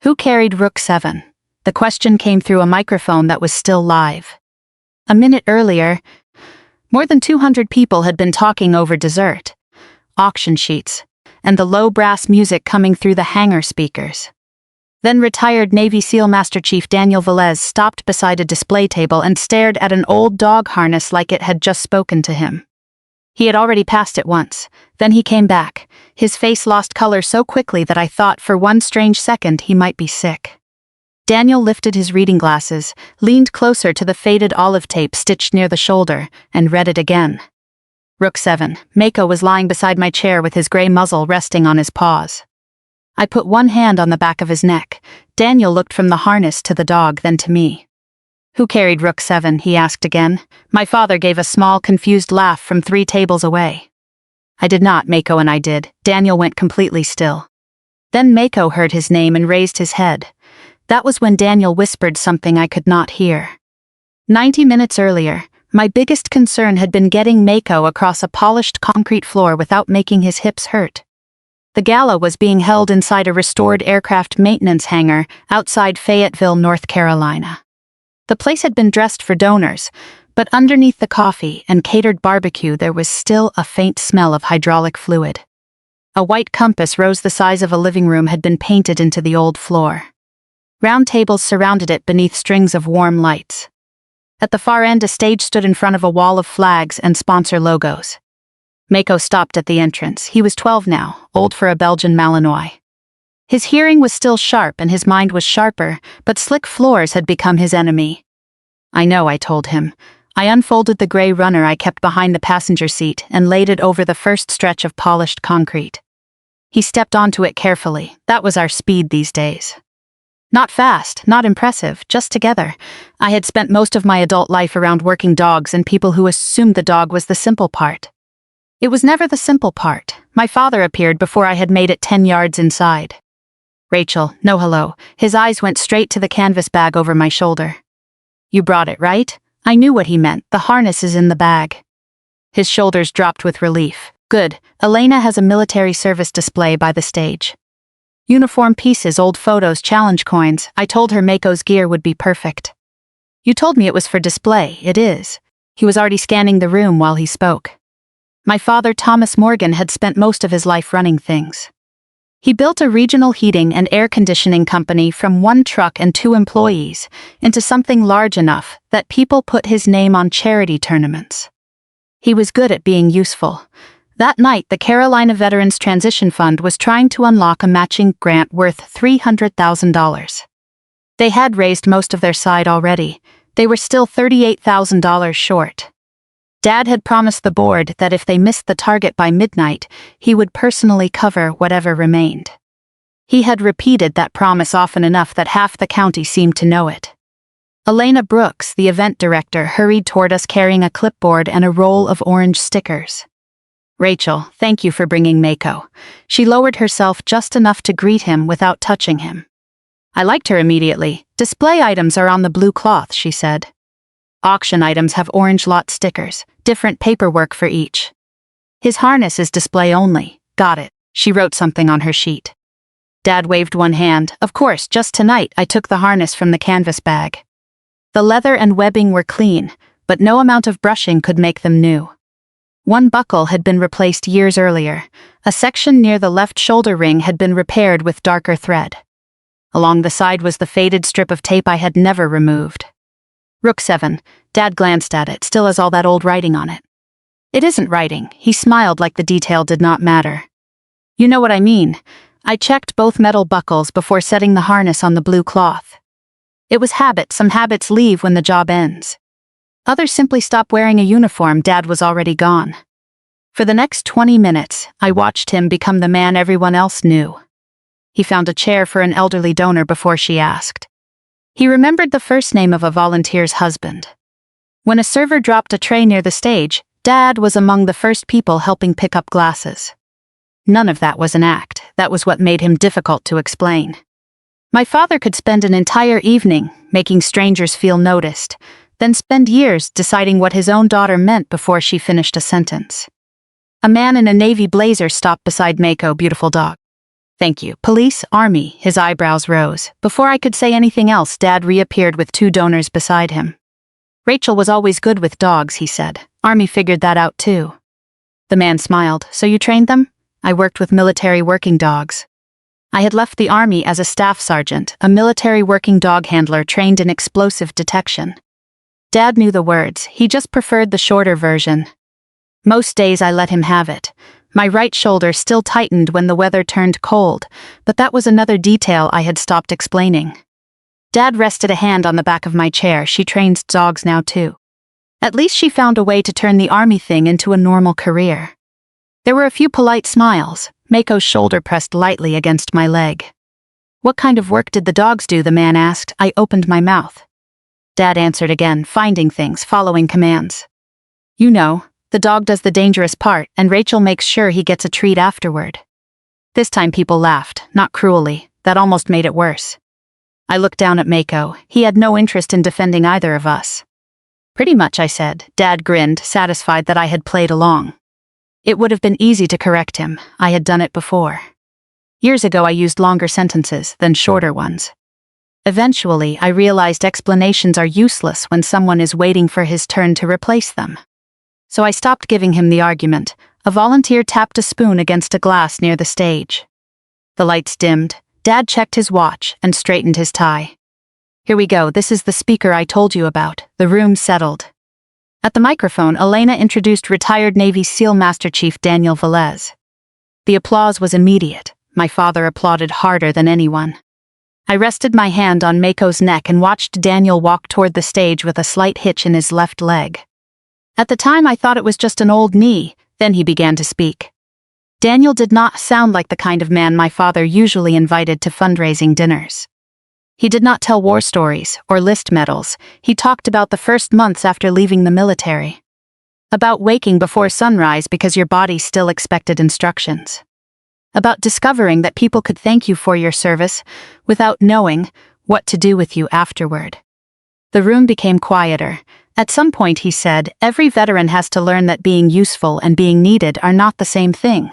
Who carried Rook 7? The question came through a microphone that was still live. A minute earlier, more than 200 people had been talking over dessert, auction sheets, and the low brass music coming through the hangar speakers. Then retired Navy SEAL Master Chief Daniel Velez stopped beside a display table and stared at an old dog harness like it had just spoken to him. He had already passed it once. Then he came back. His face lost color so quickly that I thought for one strange second he might be sick. Daniel lifted his reading glasses, leaned closer to the faded olive tape stitched near the shoulder, and read it again. Rook 7. Mako was lying beside my chair with his gray muzzle resting on his paws. I put one hand on the back of his neck. Daniel looked from the harness to the dog, then to me. Who carried Rook 7? He asked again. My father gave a small, confused laugh from 3 tables away. I did not, Mako and I did. Daniel went completely still. Then Mako heard his name and raised his head. That was when Daniel whispered something I could not hear. 90 minutes earlier, my biggest concern had been getting Mako across a polished concrete floor without making his hips hurt. The gala was being held inside a restored aircraft maintenance hangar outside Fayetteville, North Carolina. The place had been dressed for donors, but underneath the coffee and catered barbecue there was still a faint smell of hydraulic fluid. A white compass rose the size of a living room had been painted into the old floor. Round tables surrounded it beneath strings of warm lights. At the far end, a stage stood in front of a wall of flags and sponsor logos. Mako stopped at the entrance. He was 12 now, old for a Belgian Malinois. His hearing was still sharp and his mind was sharper, but slick floors had become his enemy. I know, I told him. I unfolded the gray runner I kept behind the passenger seat and laid it over the first stretch of polished concrete. He stepped onto it carefully. That was our speed these days. Not fast, not impressive, just together. I had spent most of my adult life around working dogs and people who assumed the dog was the simple part. It was never the simple part. My father appeared before I had made it 10 yards inside. Rachel, no hello. His eyes went straight to the canvas bag over my shoulder. You brought it, right? I knew what he meant. The harness is in the bag. His shoulders dropped with relief. Good. Elena has a military service display by the stage. Uniform pieces, old photos, challenge coins. I told her Mako's gear would be perfect. You told me it was for display. It is. He was already scanning the room while he spoke. My father, Thomas Morgan, had spent most of his life running things. He built a regional heating and air conditioning company from 1 truck and 2 employees into something large enough that people put his name on charity tournaments. He was good at being useful. That night, the Carolina Veterans Transition Fund was trying to unlock a matching grant worth $300,000. They had raised most of their side already. They were still $38,000 short. Dad had promised the board that if they missed the target by midnight, he would personally cover whatever remained. He had repeated that promise often enough that half the county seemed to know it. Elena Brooks, the event director, hurried toward us carrying a clipboard and a roll of orange stickers. Rachel, thank you for bringing Mako. She lowered herself just enough to greet him without touching him. I liked her immediately. Display items are on the blue cloth, she said. Auction items have orange lot stickers, different paperwork for each. His harness is display only. Got it. She wrote something on her sheet. Dad waved one hand. Of course, just tonight I took the harness from the canvas bag. The leather and webbing were clean, but no amount of brushing could make them new. One buckle had been replaced years earlier. A section near the left shoulder ring had been repaired with darker thread. Along the side was the faded strip of tape I had never removed. Rook 7. Dad glanced at it, still has all that old writing on it. It isn't writing. He smiled like the detail did not matter. You know what I mean. I checked both metal buckles before setting the harness on the blue cloth. It was habit. Some habits leave when the job ends. Others simply stop wearing a uniform. Dad was already gone. For the next 20 minutes, I watched him become the man everyone else knew. He found a chair for an elderly donor before she asked. He remembered the first name of a volunteer's husband. When a server dropped a tray near the stage, Dad was among the first people helping pick up glasses. None of that was an act. That was what made him difficult to explain. My father could spend an entire evening making strangers feel noticed, then spend years deciding what his own daughter meant before she finished a sentence. A man in a navy blazer stopped beside Mako, beautiful dog. Thank you. Police, Army, his eyebrows rose. Before I could say anything else, Dad reappeared with 2 donors beside him. Rachel was always good with dogs, he said. Army figured that out too. The man smiled. So you trained them? I worked with military working dogs. I had left the Army as a staff sergeant, a military working dog handler trained in explosive detection. Dad knew the words, he just preferred the shorter version. Most days I let him have it. My right shoulder still tightened when the weather turned cold, but that was another detail I had stopped explaining. Dad rested a hand on the back of my chair. She trains dogs now too. At least she found a way to turn the Army thing into a normal career. There were a few polite smiles. Mako's shoulder pressed lightly against my leg. What kind of work did the dogs do? The man asked. I opened my mouth. Dad answered again, finding things, following commands. You know, the dog does the dangerous part, and Rachel makes sure he gets a treat afterward. This time people laughed, not cruelly. That almost made it worse. I looked down at Mako. He had no interest in defending either of us. Pretty much, I said. Dad grinned, satisfied that I had played along. It would have been easy to correct him. I had done it before. Years ago I used longer sentences than shorter ones. Eventually, I realized explanations are useless when someone is waiting for his turn to replace them. So I stopped giving him the argument. A volunteer tapped a spoon against a glass near the stage. The lights dimmed. Dad checked his watch and straightened his tie. Here we go, this is the speaker I told you about. The room settled. At the microphone, Elena introduced retired Navy SEAL Master Chief Daniel Velez. The applause was immediate. My father applauded harder than anyone. I rested my hand on Mako's neck and watched Daniel walk toward the stage with a slight hitch in his left leg. At the time I thought it was just an old knee, then he began to speak. Daniel did not sound like the kind of man my father usually invited to fundraising dinners. He did not tell war stories or list medals. He talked about the first months after leaving the military. About waking before sunrise because your body still expected instructions. About discovering that people could thank you for your service without knowing what to do with you afterward. The room became quieter. At some point he said, every veteran has to learn that being useful and being needed are not the same thing.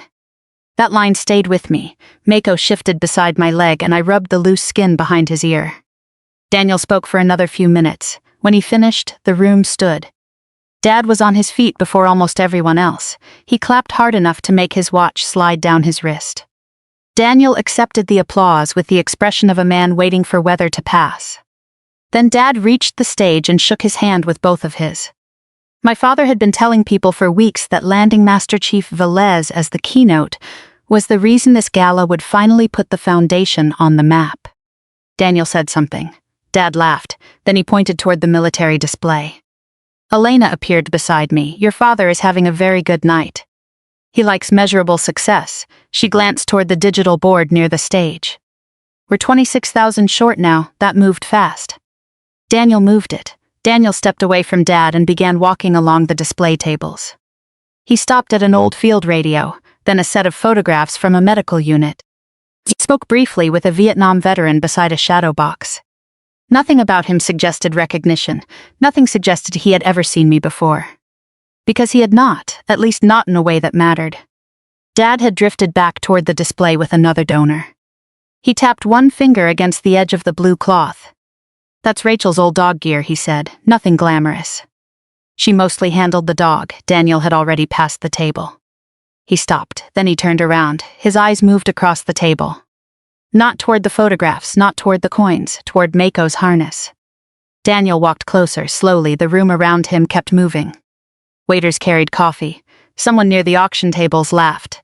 That line stayed with me. Mako shifted beside my leg and I rubbed the loose skin behind his ear. Daniel spoke for another few minutes. When he finished, the room stood. Dad was on his feet before almost everyone else. He clapped hard enough to make his watch slide down his wrist. Daniel accepted the applause with the expression of a man waiting for weather to pass. Then Dad reached the stage and shook his hand with both of his. My father had been telling people for weeks that landing Master Chief Velez as the keynote was the reason this gala would finally put the foundation on the map. Daniel said something. Dad laughed, then he pointed toward the military display. Elena appeared beside me. Your father is having a very good night. He likes measurable success. She glanced toward the digital board near the stage. We're 26,000 short now. That moved fast. Daniel moved it. Daniel stepped away from Dad and began walking along the display tables. He stopped at an old field radio, then a set of photographs from a medical unit. He spoke briefly with a Vietnam veteran beside a shadow box. Nothing about him suggested recognition. Nothing suggested he had ever seen me before. Because he had not, at least not in a way that mattered. Dad had drifted back toward the display with another donor. He tapped one finger against the edge of the blue cloth. That's Rachel's old dog gear, he said, nothing glamorous. She mostly handled the dog. Daniel had already passed the table. He stopped, then he turned around. His eyes moved across the table. Not toward the photographs, not toward the coins, toward Mako's harness. Daniel walked closer, slowly. The room around him kept moving. Waiters carried coffee. Someone near the auction tables laughed.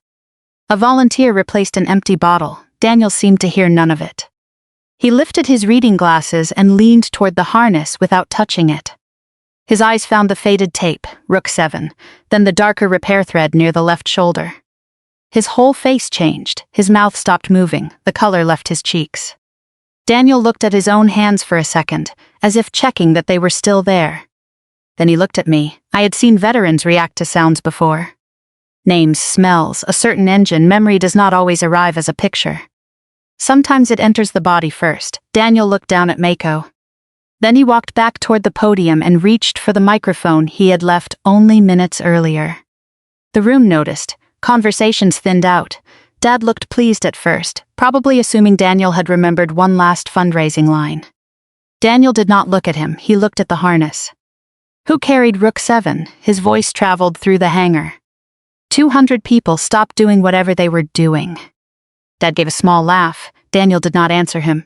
A volunteer replaced an empty bottle. Daniel seemed to hear none of it. He lifted his reading glasses and leaned toward the harness without touching it. His eyes found the faded tape, Rook 7, then the darker repair thread near the left shoulder. His whole face changed. His mouth stopped moving. The color left his cheeks. Daniel looked at his own hands for a second, as if checking that they were still there. Then he looked at me. I had seen veterans react to sounds before. Names, smells, a certain engine. Memory does not always arrive as a picture. Sometimes it enters the body first. Daniel looked down at Mako. Then he walked back toward the podium and reached for the microphone he had left only minutes earlier. The room noticed. Conversations thinned out. Dad looked pleased at first, probably assuming Daniel had remembered one last fundraising line. Daniel did not look at him, he looked at the harness. Who carried Rook 7? His voice traveled through the hangar. 200 people stopped doing whatever they were doing. Dad gave a small laugh. Daniel did not answer him.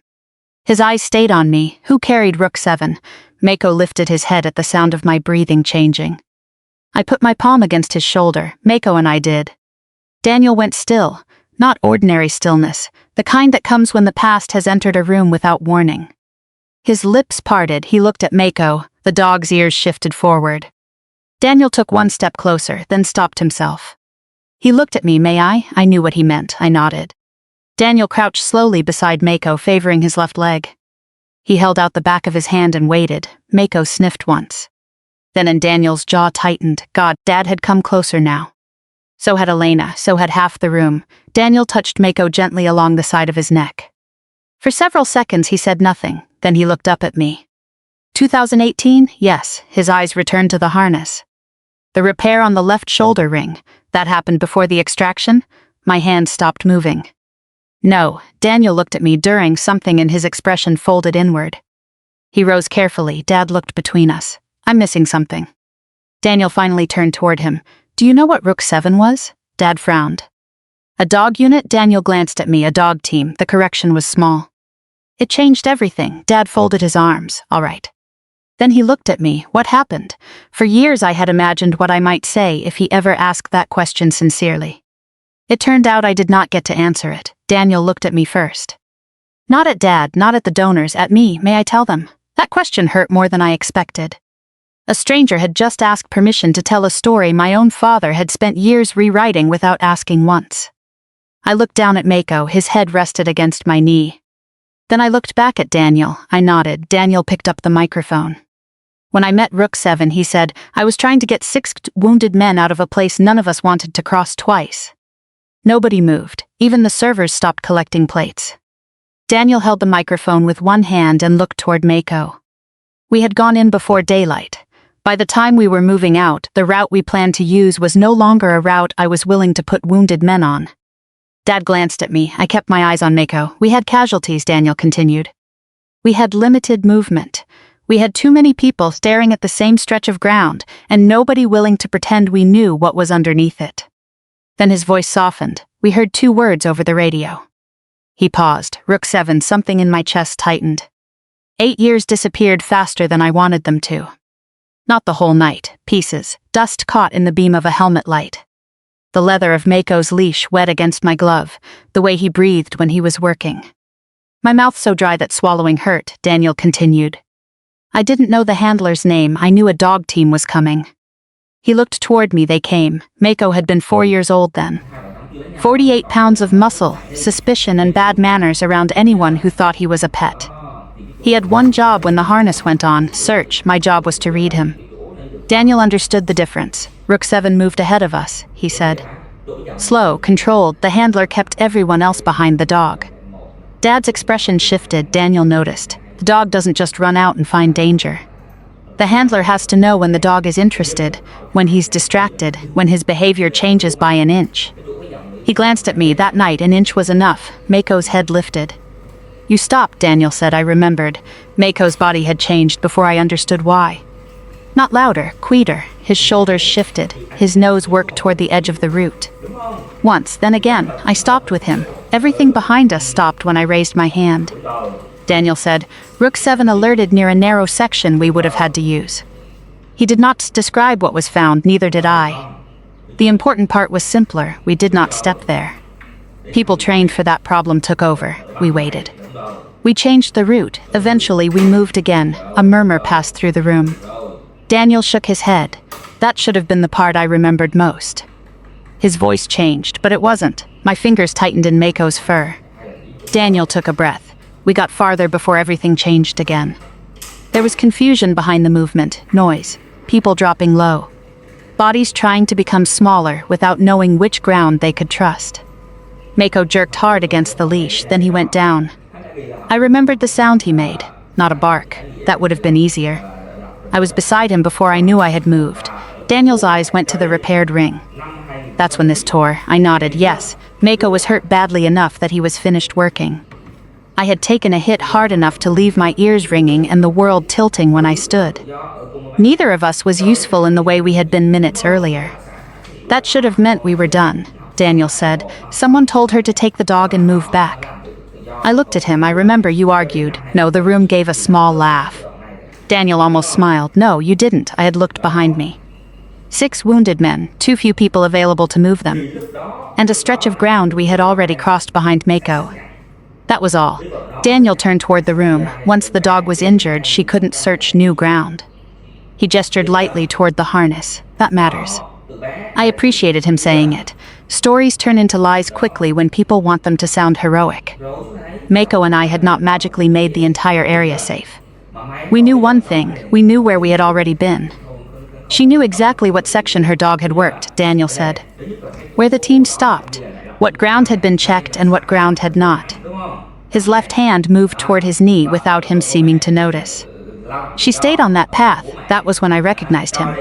His eyes stayed on me. Who carried Rook 7? Mako lifted his head at the sound of my breathing changing. I put my palm against his shoulder. Mako and I did. Daniel went still. Not ordinary stillness, the kind that comes when the past has entered a room without warning. His lips parted, he looked at Mako, the dog's ears shifted forward. Daniel took one step closer, then stopped himself. He looked at me. May I? I knew what he meant, I nodded. Daniel crouched slowly beside Mako, favoring his left leg. He held out the back of his hand and waited. Mako sniffed once. Then Daniel's jaw tightened. God, Dad had come closer now. So had Elena, so had half the room. Daniel touched Mako gently along the side of his neck. For several seconds he said nothing, then he looked up at me. 2018? Yes, his eyes returned to the harness. The repair on the left shoulder ring, that happened before the extraction? My hand stopped moving. No, Daniel looked at me during something in his expression folded inward. He rose carefully. Dad looked between us. I'm missing something. Daniel finally turned toward him. Do you know what Rook 7 was? Dad frowned. A dog unit? Daniel glanced at me. A dog team. The correction was small. It changed everything. Dad folded his arms. All right. Then he looked at me. What happened? For years I had imagined what I might say if he ever asked that question sincerely. It turned out I did not get to answer it. Daniel looked at me first. Not at Dad, not at the donors, at me. May I tell them? That question hurt more than I expected. A stranger had just asked permission to tell a story my own father had spent years rewriting without asking once. I looked down at Mako, his head rested against my knee. Then I looked back at Daniel. I nodded. Daniel picked up the microphone. When I met Rook 7, he said, I was trying to get 6 wounded men out of a place none of us wanted to cross twice. Nobody moved. Even the servers stopped collecting plates. Daniel held the microphone with one hand and looked toward Mako. We had gone in before daylight. By the time we were moving out, the route we planned to use was no longer a route I was willing to put wounded men on. Dad glanced at me. I kept my eyes on Mako. We had casualties, Daniel continued. We had limited movement. We had too many people staring at the same stretch of ground, and nobody willing to pretend we knew what was underneath it. Then his voice softened. We heard 2 words over the radio. He paused. Rook 7, something in my chest tightened. 8 years disappeared faster than I wanted them to. Not the whole night, pieces, dust caught in the beam of a helmet light. The leather of Mako's leash wet against my glove, the way he breathed when he was working. My mouth so dry that swallowing hurt, Daniel continued. I didn't know the handler's name. I knew a dog team was coming. He looked toward me. They came. Mako had been 4 years old then. 48 pounds of muscle, suspicion and bad manners around anyone who thought he was a pet. He had one job when the harness went on, search. My job was to read him. Daniel understood the difference. Rook 7 moved ahead of us, he said. Slow, controlled, the handler kept everyone else behind the dog. Dad's expression shifted. Daniel noticed. The dog doesn't just run out and find danger. The handler has to know when the dog is interested, when he's distracted, when his behavior changes by an inch. He glanced at me. That night, an inch was enough. Mako's head lifted. You stopped, Daniel said. I remembered. Mako's body had changed before I understood why. Not louder, quieter. His shoulders shifted. His nose worked toward the edge of the route. Once, then again, I stopped with him. Everything behind us stopped when I raised my hand. Daniel said, Rook 7 alerted near a narrow section we would have had to use. He did not describe what was found, neither did I. The important part was simpler. We did not step there. People trained for that problem took over. We waited. We changed the route. Eventually we moved again. A murmur passed through the room. Daniel shook his head. That should have been the part I remembered most. His voice changed, but it wasn't. My fingers tightened in Mako's fur. Daniel took a breath. We got farther before everything changed again. There was confusion behind the movement, noise, people dropping low. Bodies trying to become smaller without knowing which ground they could trust. Mako jerked hard against the leash, then he went down. I remembered the sound he made, not a bark. That would have been easier. I was beside him before I knew I had moved. Daniel's eyes went to the repaired ring. That's when this tore. I nodded. Yes, Mako was hurt badly enough that he was finished working. I had taken a hit hard enough to leave my ears ringing and the world tilting when I stood. Neither of us was useful in the way we had been minutes earlier. That should have meant we were done, Daniel said. Someone told her to take the dog and move back. I looked at him. I remember you argued. No, the room gave a small laugh. Daniel almost smiled. No, you didn't. I had looked behind me. 6 wounded men, too few people available to move them, and a stretch of ground we had already crossed behind Mako. That was all. Daniel turned toward the room. Once the dog was injured, she couldn't search new ground. He gestured lightly toward the harness. That matters. I appreciated him saying it. Stories turn into lies quickly when people want them to sound heroic. Mako and I had not magically made the entire area safe. We knew one thing. We knew where we had already been. She knew exactly what section her dog had worked, Daniel said. Where the team stopped, what ground had been checked and what ground had not. His left hand moved toward his knee without him seeming to notice. She stayed on that path. That was when I recognized him.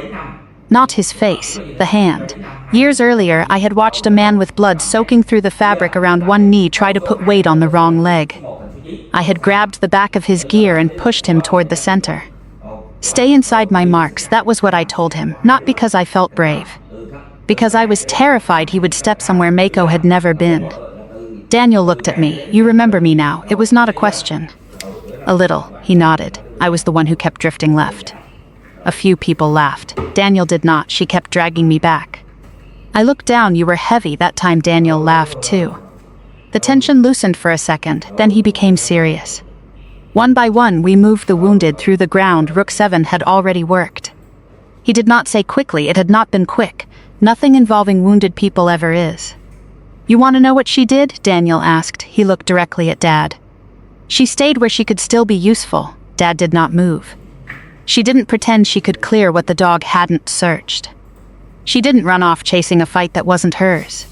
Not his face, the hand. Years earlier, I had watched a man with blood soaking through the fabric around one knee try to put weight on the wrong leg. I had grabbed the back of his gear and pushed him toward the center. Stay inside my marks, that was what I told him, not because I felt brave. Because I was terrified he would step somewhere Mako had never been. Daniel looked at me. You remember me now. It was not a question. A little, he nodded. I was the one who kept drifting left. A few people laughed. Daniel did not. She kept dragging me back. I looked down. You were heavy. That time Daniel laughed too. The tension loosened for a second, then he became serious. One by one, we moved the wounded through the ground Rook 7 had already worked. He did not say quickly. It had not been quick. Nothing involving wounded people ever is. You want to know what she did? Daniel asked. He looked directly at Dad. She stayed where she could still be useful. Dad did not move. She didn't pretend she could clear what the dog hadn't searched. She didn't run off chasing a fight that wasn't hers.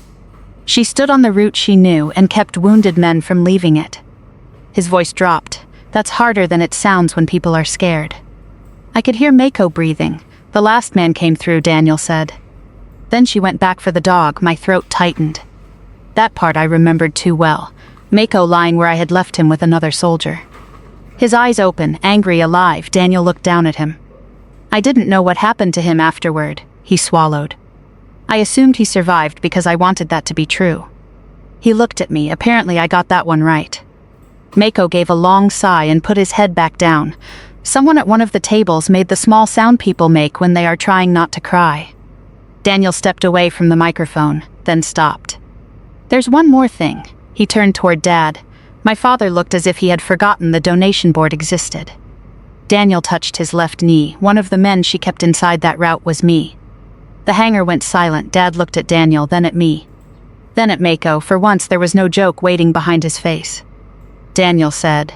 She stood on the route she knew and kept wounded men from leaving it. His voice dropped. That's harder than it sounds when people are scared. I could hear Mako breathing. The last man came through, Daniel said. Then she went back for the dog. My throat tightened. That part I remembered too well. Mako lying where I had left him with another soldier. His eyes open, angry, alive. Daniel looked down at him. I didn't know what happened to him afterward. He swallowed. I assumed he survived because I wanted that to be true. He looked at me. Apparently I got that one right. Mako gave a long sigh and put his head back down. Someone at one of the tables made the small sound people make when they are trying not to cry. Daniel stepped away from the microphone, then stopped. There's one more thing. He turned toward Dad. My father looked as if he had forgotten the donation board existed. Daniel touched his left knee. One of the men she kept inside that route was me. The hangar went silent. Dad looked at Daniel, then at me. Then at Mako. For once there was no joke waiting behind his face. Daniel said,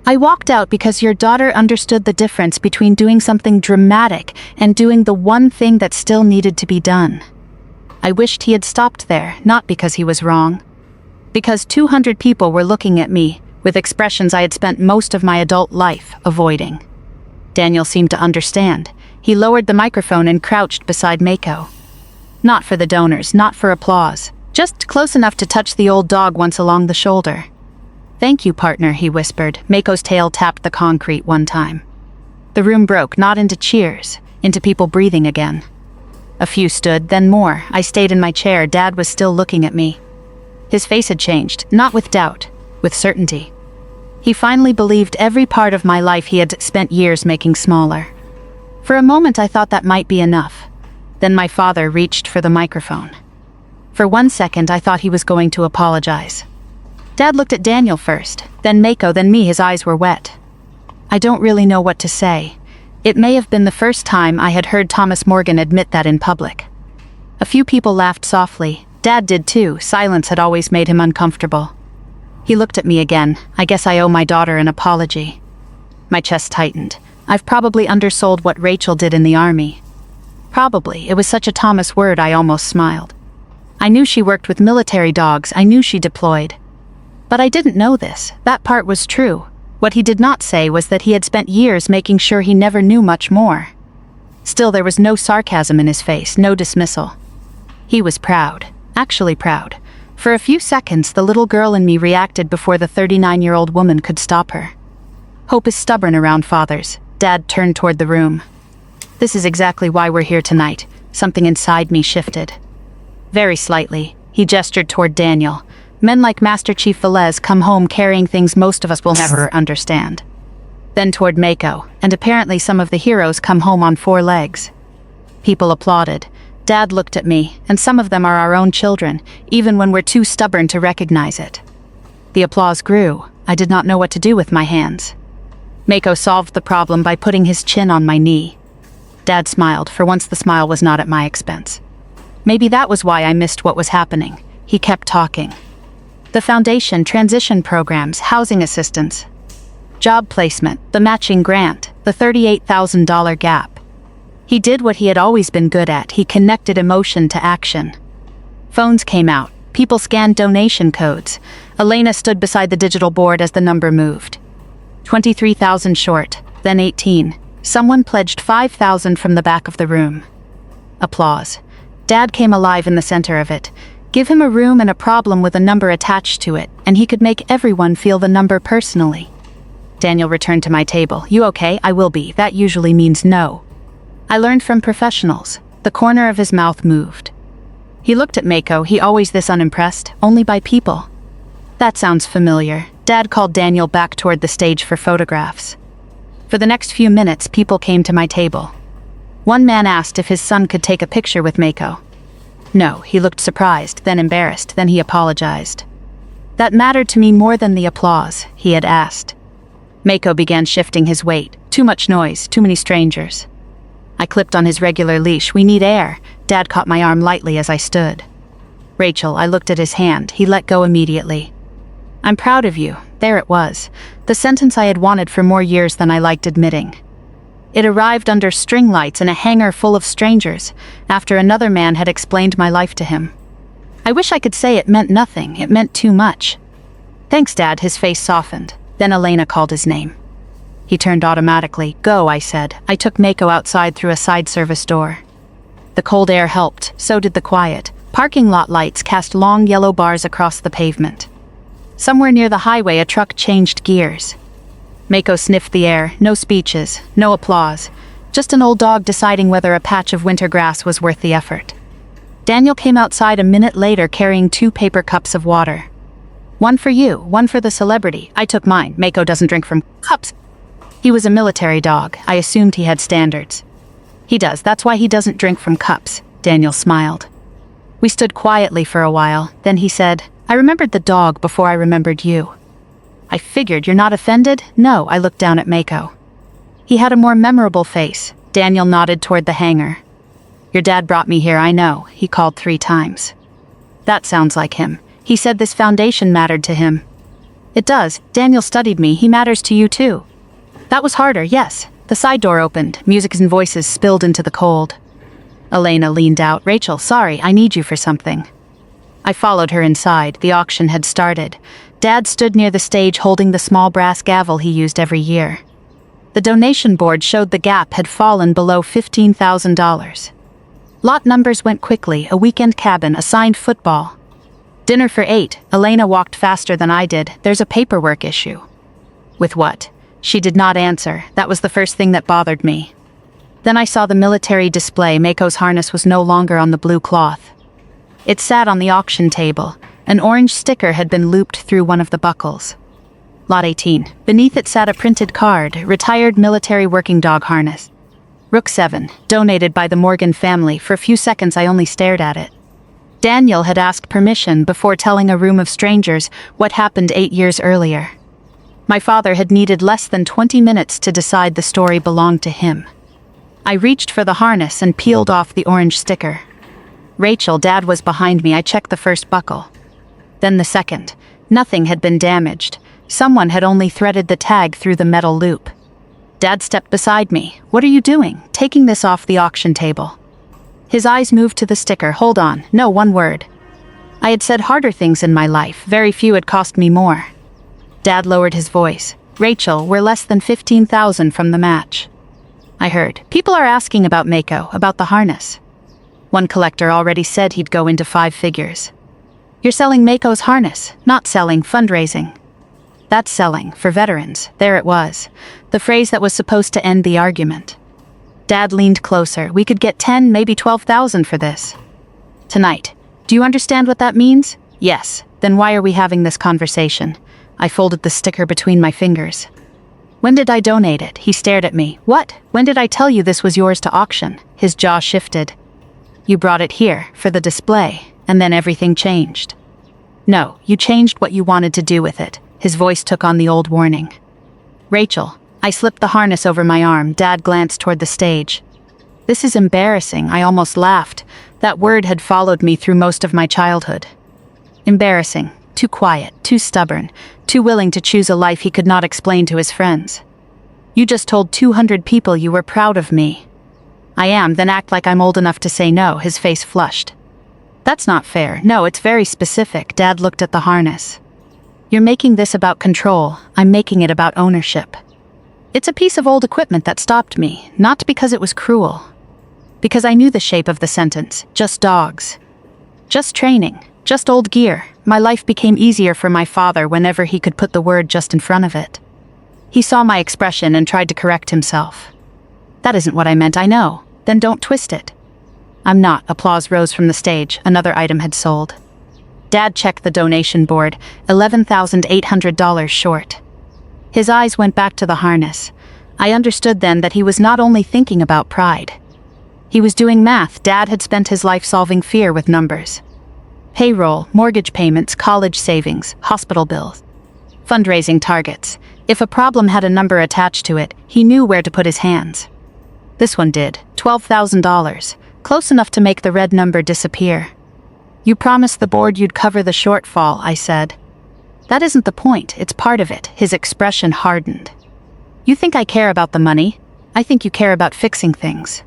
I walked out because your daughter understood the difference between doing something dramatic and doing the one thing that still needed to be done. I wished he had stopped there, not because he was wrong. Because 200 people were looking at me, with expressions I had spent most of my adult life avoiding. Daniel seemed to understand. He lowered the microphone and crouched beside Mako. Not for the donors, not for applause, just close enough to touch the old dog once along the shoulder. Thank you, partner, he whispered. Mako's tail tapped the concrete one time. The room broke, not into cheers, into people breathing again. A few stood, then more. I stayed in my chair. Dad was still looking at me. His face had changed, not with doubt, with certainty. He finally believed every part of my life he had spent years making smaller. For a moment I thought that might be enough. Then my father reached for the microphone. For 1 second I thought he was going to apologize. Dad looked at Daniel first, then Mako, then me. His eyes were wet. I don't really know what to say. It may have been the first time I had heard Thomas Morgan admit that in public. A few people laughed softly. Dad did too. Silence had always made him uncomfortable. He looked at me again. I guess I owe my daughter an apology. My chest tightened. I've probably undersold what Rachel did in the army. Probably. It was such a Thomas word I almost smiled. I knew she worked with military dogs. I knew she deployed. But I didn't know this. That part was true. What he did not say was that he had spent years making sure he never knew much more. Still, there was no sarcasm in his face, no dismissal. He was proud. Actually proud. For a few seconds, the little girl in me reacted before the 39-year-old woman could stop her. Hope is stubborn around fathers. Dad turned toward the room. This is exactly why we're here tonight. Something inside me shifted. Very slightly, he gestured toward Daniel. Men like Master Chief Velez come home carrying things most of us will never understand. Then toward Mako, and apparently some of the heroes come home on 4 legs. People applauded. Dad looked at me, and some of them are our own children, even when we're too stubborn to recognize it. The applause grew. I did not know what to do with my hands. Mako solved the problem by putting his chin on my knee. Dad smiled, for once the smile was not at my expense. Maybe that was why I missed what was happening. He kept talking. The foundation, transition programs, housing assistance, job placement, the matching grant, the $38,000 gap. He did what he had always been good at. He connected emotion to action. Phones came out. People scanned donation codes. Elena stood beside the digital board as the number moved. 23,000 short, then 18. Someone pledged 5,000 from the back of the room. Applause. Dad came alive in the center of it. Give him a room and a problem with a number attached to it, and he could make everyone feel the number personally. Daniel returned to my table. You okay? I will be. That usually means no. I learned from professionals. The corner of his mouth moved. He looked at Mako. He always this unimpressed, only by people. That sounds familiar. Dad called Daniel back toward the stage for photographs. For the next few minutes, people came to my table. One man asked if his son could take a picture with Mako. No, he looked surprised, then embarrassed, then he apologized. That mattered to me more than the applause, he had asked. Mako began shifting his weight. Too much noise, too many strangers. I clipped on his regular leash. We need air. Dad caught my arm lightly as I stood. Rachel, I looked at his hand. He let go immediately. I'm proud of you. There it was. The sentence I had wanted for more years than I liked admitting. It arrived under string lights in a hangar full of strangers, after another man had explained my life to him. I wish I could say it meant nothing. It meant too much. Thanks, Dad. His face softened. Then Elena called his name. He turned automatically. Go, I said. I took Mako outside through a side service door. The cold air helped, so did the quiet. Parking lot lights cast long yellow bars across the pavement. Somewhere near the highway, a truck changed gears. Mako sniffed the air. No speeches, no applause. Just an old dog deciding whether a patch of winter grass was worth the effort. Daniel came outside a minute later carrying 2 paper cups of water. One for you, one for the celebrity. I took mine. Mako doesn't drink from cups. He was a military dog. I assumed he had standards. He does. That's why he doesn't drink from cups. Daniel smiled. We stood quietly for a while. Then he said, I remembered the dog before I remembered you. I figured. You're not offended? No, I looked down at Mako. He had a more memorable face. Daniel nodded toward the hangar. Your dad brought me here, I know. He called 3 times. That sounds like him. He said this foundation mattered to him. It does. Daniel studied me. He matters to you too. That was harder, yes. The side door opened. Music and voices spilled into the cold. Elena leaned out. Rachel, sorry, I need you for something. I followed her inside. The auction had started. Dad stood near the stage holding the small brass gavel he used every year. The donation board showed the gap had fallen below $15,000. Lot numbers went quickly. A weekend cabin, assigned football. Dinner for 8. Elena walked faster than I did. There's a paperwork issue. With what? She did not answer. That was the first thing that bothered me. Then I saw the military display. Mako's harness was no longer on the blue cloth. It sat on the auction table. An orange sticker had been looped through one of the buckles. Lot 18. Beneath it sat a printed card, retired military working dog harness. Rook 7, donated by the Morgan family. For a few seconds I only stared at it. Daniel had asked permission before telling a room of strangers what happened 8 years earlier. My father had needed less than 20 minutes to decide the story belonged to him. I reached for the harness and peeled off the orange sticker. Rachel, Dad was behind me. I checked the first buckle. Then the second. Nothing had been damaged. Someone had only threaded the tag through the metal loop. Dad stepped beside me. What are you doing? Taking this off the auction table. His eyes moved to the sticker. Hold on. No, one word. I had said harder things in my life. Very few had cost me more. Dad lowered his voice. Rachel, we're less than 15,000 from the match. I heard. People are asking about Mako, about the harness. One collector already said he'd go into 5 figures. You're selling Mako's harness, not selling, fundraising. That's selling, for veterans. There it was. The phrase that was supposed to end the argument. Dad leaned closer. We could get 10, maybe 12,000 for this. Tonight. Do you understand what that means? Yes. Then why are we having this conversation? I folded the sticker between my fingers. When did I donate it? He stared at me. What? When did I tell you this was yours to auction? His jaw shifted. You brought it here, for the display, and then everything changed. No, you changed what you wanted to do with it. His voice took on the old warning. Rachel. I slipped the harness over my arm. Dad glanced toward the stage. This is embarrassing. I almost laughed. That word had followed me through most of my childhood. Embarrassing. Too quiet, too stubborn, too willing to choose a life he could not explain to his friends. You just told 200 people you were proud of me. I am, then act like I'm old enough to say no. His face flushed. That's not fair. No, it's very specific. Dad looked at the harness. You're making this about control. I'm making it about ownership. It's a piece of old equipment that stopped me, not because it was cruel. Because I knew the shape of the sentence. Just dogs. Just training. Just old gear. My life became easier for my father whenever he could put the word just in front of it. He saw my expression and tried to correct himself. That isn't what I meant, I know. Then don't twist it. I'm not. Applause rose from the stage. Another item had sold. Dad checked the donation board, $11,800 short. His eyes went back to the harness. I understood then that he was not only thinking about pride. He was doing math. Dad had spent his life solving fear with numbers. Payroll, mortgage payments, college savings, hospital bills. Fundraising targets. If a problem had a number attached to it, he knew where to put his hands. This one did. $12,000. Close enough to make the red number disappear. You promised the board you'd cover the shortfall, I said. That isn't the point, it's part of it. His expression hardened. You think I care about the money? I think you care about fixing things.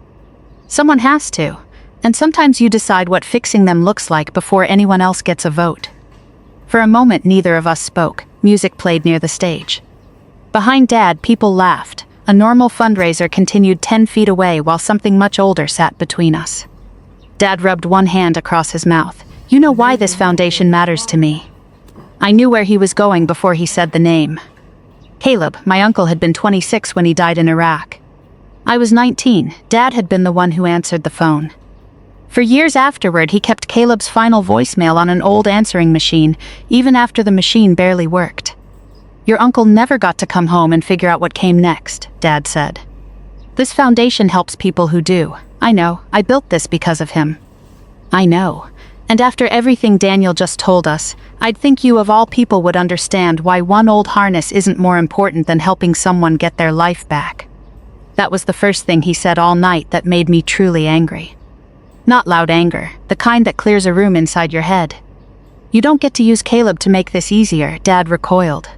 Someone has to, and sometimes you decide what fixing them looks like before anyone else gets a vote. For a moment neither of us spoke. Music played near the stage. Behind Dad, people laughed. A normal fundraiser continued 10 feet away while something much older sat between us. Dad rubbed one hand across his mouth. You know why this foundation matters to me. I knew where he was going before he said the name. Caleb, my uncle, had been 26 when he died in Iraq. I was 19. Dad had been the one who answered the phone. For years afterward, he kept Caleb's final voicemail on an old answering machine, even after the machine barely worked. Your uncle never got to come home and figure out what came next, Dad said. This foundation helps people who do. I know. I built this because of him. I know. And after everything Daniel just told us, I'd think you of all people would understand why one old harness isn't more important than helping someone get their life back. That was the first thing he said all night that made me truly angry. Not loud anger, the kind that clears a room inside your head. You don't get to use Caleb to make this easier, Dad recoiled.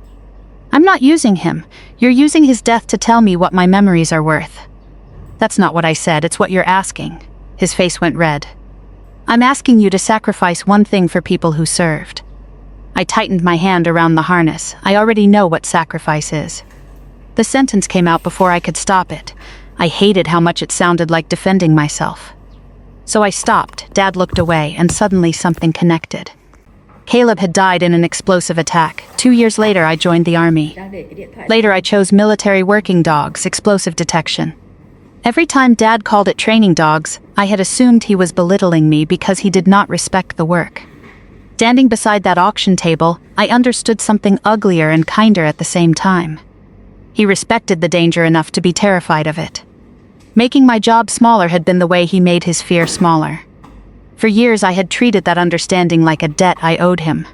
I'm not using him. You're using his death to tell me what my memories are worth. That's not what I said, it's what you're asking. His face went red. I'm asking you to sacrifice one thing for people who served. I tightened my hand around the harness. I already know what sacrifice is. The sentence came out before I could stop it. I hated how much it sounded like defending myself. So I stopped. Dad looked away, and suddenly something connected. Caleb had died in an explosive attack. 2 years later, I joined the army. Later, I chose military working dogs, explosive detection. Every time Dad called it training dogs, I had assumed he was belittling me because he did not respect the work. Standing beside that auction table, I understood something uglier and kinder at the same time. He respected the danger enough to be terrified of it. Making my job smaller had been the way he made his fear smaller. For years I had treated that understanding like a debt I owed him.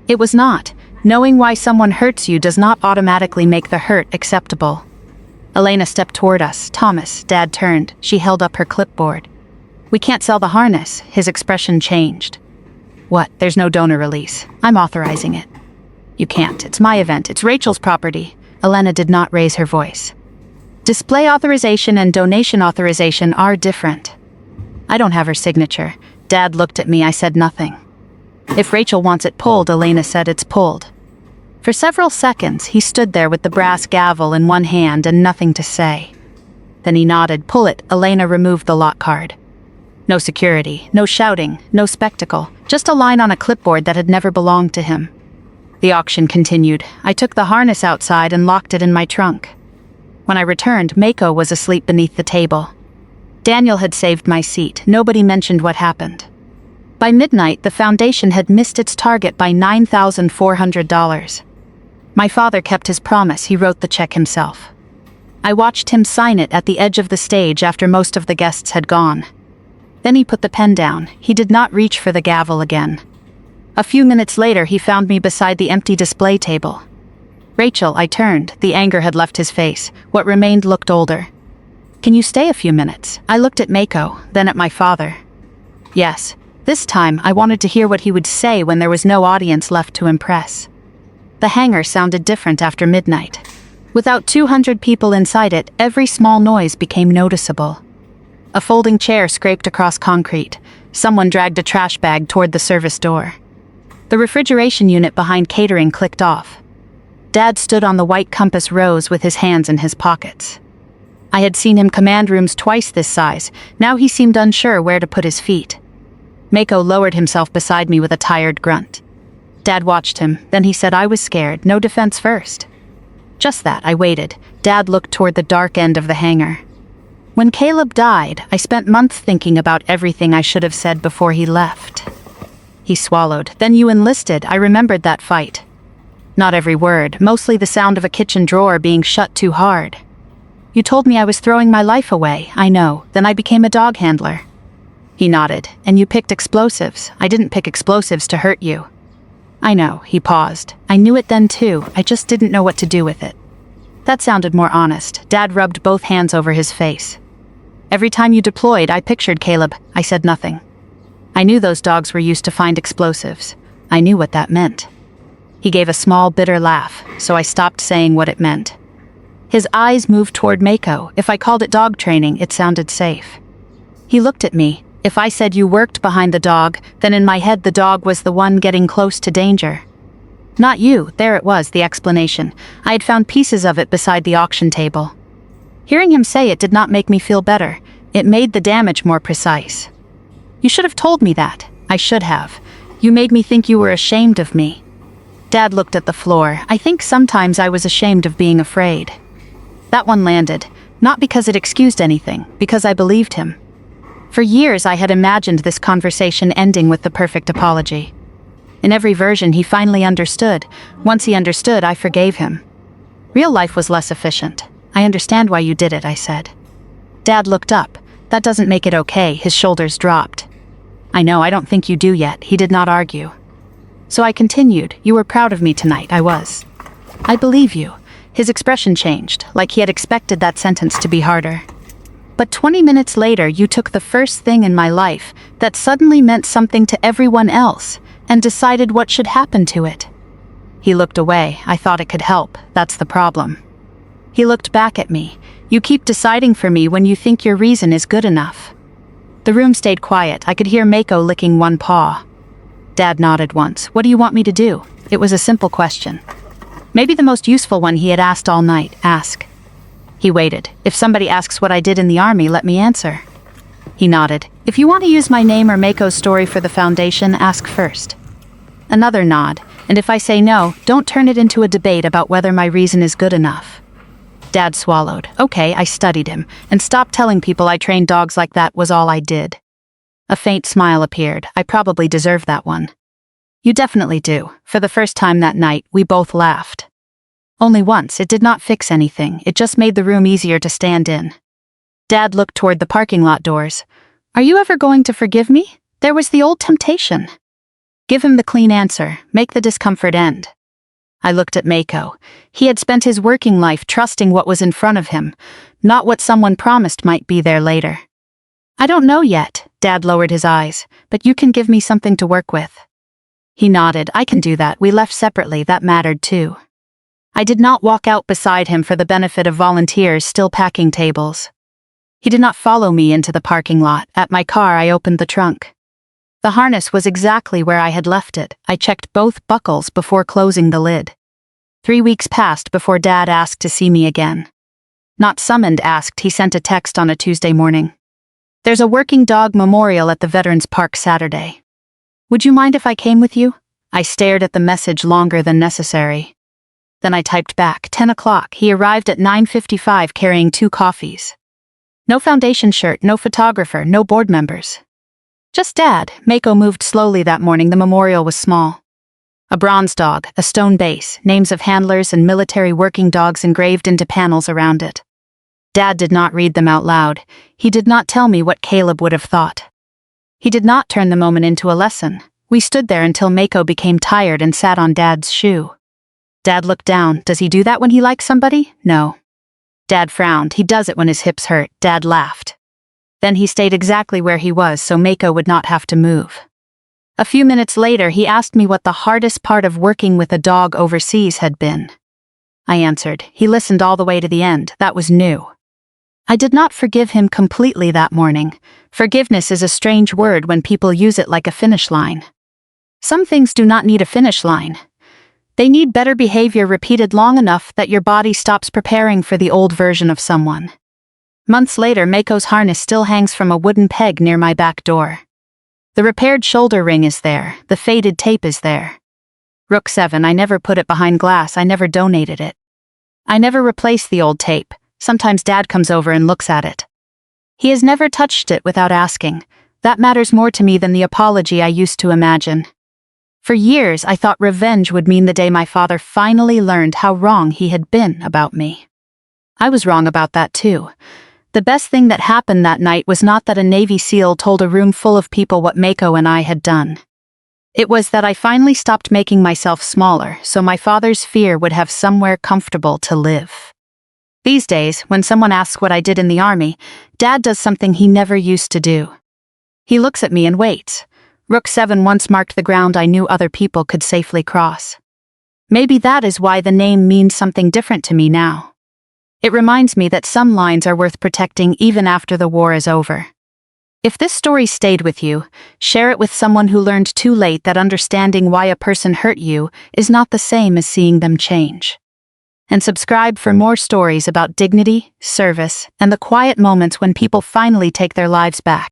It was not. Knowing why someone hurts you does not automatically make the hurt acceptable. Elena stepped toward us. Thomas, Dad turned. She held up her clipboard. We can't sell the harness. His expression changed. What? There's no donor release. I'm authorizing it. You can't. It's my event. It's Rachel's property. Elena did not raise her voice. Display authorization and donation authorization are different. I don't have her signature. Dad looked at me. I said nothing. If Rachel wants it pulled, Elena said, it's pulled. For several seconds, he stood there with the brass gavel in one hand and nothing to say. Then he nodded. Pull it. Elena removed the lock card. No security, no shouting, no spectacle, Just a line on a clipboard that had never belonged to him. The auction continued. I took the harness outside and locked it in my trunk. When I returned, Mako was asleep beneath the table. Daniel had saved my seat. Nobody mentioned what happened. By midnight, the foundation had missed its target by $9,400. My father kept his promise. He wrote the check himself. I watched him sign it at the edge of the stage after most of the guests had gone. Then he put the pen down. He did not reach for the gavel again. A few minutes later, he found me beside the empty display table. Rachel, I turned. The anger had left his face. What remained looked older. Can you stay a few minutes? I looked at Mako, then at my father. Yes. This time, I wanted to hear what he would say when there was no audience left to impress. The hangar sounded different after midnight. Without 200 people inside it, every small noise became noticeable. A folding chair scraped across concrete. Someone dragged a trash bag toward the service door. The refrigeration unit behind catering clicked off. Dad stood on the white compass rose with his hands in his pockets. I had seen him command rooms twice this size. Now he seemed unsure where to put his feet. Mako lowered himself beside me with a tired grunt. Dad watched him, then he said I was scared, no defense first. Just that, I waited. Dad looked toward the dark end of the hangar. When Caleb died, I spent months thinking about everything I should have said before he left. He swallowed. Then you enlisted. I remembered that fight. Not every word, mostly the sound of a kitchen drawer being shut too hard. You told me I was throwing my life away. I know. Then I became a dog handler. He nodded. And you picked explosives. I didn't pick explosives to hurt you. I know. He paused. I knew it then too. I just didn't know what to do with it. That sounded more honest. Dad rubbed both hands over his face. Every time you deployed, I pictured Caleb. I said nothing. I knew those dogs were used to find explosives. I knew what that meant. He gave a small, bitter laugh, so I stopped saying what it meant. His eyes moved toward Mako. If I called it dog training, it sounded safe. He looked at me. If I said you worked behind the dog, then in my head the dog was the one getting close to danger. Not you. There it was, the explanation. I had found pieces of it beside the auction table. Hearing him say it did not make me feel better. It made the damage more precise. You should have told me that. I should have. You made me think you were ashamed of me. Dad looked at the floor. I think sometimes I was ashamed of being afraid. That one landed. Not because it excused anything, because I believed him. For years I had imagined this conversation ending with the perfect apology. In every version he finally understood. Once he understood, I forgave him. Real life was less efficient. I understand why you did it, I said. Dad looked up. That doesn't make it okay. His shoulders dropped. I know, I don't think you do yet. He did not argue. So I continued. You were proud of me tonight. I was. I believe you. His expression changed, like he had expected that sentence to be harder. But 20 minutes later, you took the first thing in my life that suddenly meant something to everyone else and decided what should happen to it. He looked away. I thought it could help. That's the problem. He looked back at me. You keep deciding for me when you think your reason is good enough. The room stayed quiet. I could hear Mako licking one paw. Dad nodded once. What do you want me to do? It was a simple question. Maybe the most useful one he had asked all night. Ask. He waited. If somebody asks what I did in the army, let me answer. He nodded. If you want to use my name or Mako's story for the foundation, ask first. Another nod. And if I say no, don't turn it into a debate about whether my reason is good enough. Dad swallowed. Okay, I studied him, and stopped telling people I trained dogs like that was all I did. A faint smile appeared. I probably deserve that one. You definitely do. For the first time that night, we both laughed. Only once. It did not fix anything. It just made the room easier to stand in. Dad looked toward the parking lot doors. Are you ever going to forgive me? There was the old temptation. Give him the clean answer. Make the discomfort end. I looked at Mako. He had spent his working life trusting what was in front of him, not what someone promised might be there later. I don't know yet. Dad lowered his eyes. But you can give me something to work with. He nodded. I can do that. We left separately. That mattered too. I did not walk out beside him for the benefit of volunteers still packing tables. He did not follow me into the parking lot. At my car, I opened the trunk. The harness was exactly where I had left it. I checked both buckles before closing the lid. 3 weeks passed before Dad asked to see me again. Not summoned, asked. He sent a text on a Tuesday morning. There's a working dog memorial at the Veterans Park Saturday. Would you mind if I came with you? I stared at the message longer than necessary. Then I typed back, 10 o'clock. He arrived at 9:55 carrying 2 coffees. No foundation shirt, no photographer, no board members. Just Dad. Mako moved slowly that morning. The memorial was small. A bronze dog, a stone base, names of handlers and military working dogs engraved into panels around it. Dad did not read them out loud. He did not tell me what Caleb would have thought. He did not turn the moment into a lesson. We stood there until Mako became tired and sat on Dad's shoe. Dad looked down. Does he do that when he likes somebody? No. Dad frowned. He does it when his hips hurt. Dad laughed. Then he stayed exactly where he was so Mako would not have to move. A few minutes later, he asked me what the hardest part of working with a dog overseas had been. I answered. He listened all the way to the end. That was new. I did not forgive him completely that morning. Forgiveness is a strange word when people use it like a finish line. Some things do not need a finish line. They need better behavior repeated long enough that your body stops preparing for the old version of someone. Months later, Mako's harness still hangs from a wooden peg near my back door. The repaired shoulder ring is there. The faded tape is there. Rook 7, I never put it behind glass. I never donated it. I never replaced the old tape. Sometimes Dad comes over and looks at it. He has never touched it without asking. That matters more to me than the apology I used to imagine. For years, I thought revenge would mean the day my father finally learned how wrong he had been about me. I was wrong about that too. The best thing that happened that night was not that a Navy SEAL told a room full of people what Mako and I had done. It was that I finally stopped making myself smaller so my father's fear would have somewhere comfortable to live. These days, when someone asks what I did in the army, Dad does something he never used to do. He looks at me and waits. Rook 7 once marked the ground I knew other people could safely cross. Maybe that is why the name means something different to me now. It reminds me that some lines are worth protecting even after the war is over. If this story stayed with you, share it with someone who learned too late that understanding why a person hurt you is not the same as seeing them change. And subscribe for more stories about dignity, service, and the quiet moments when people finally take their lives back.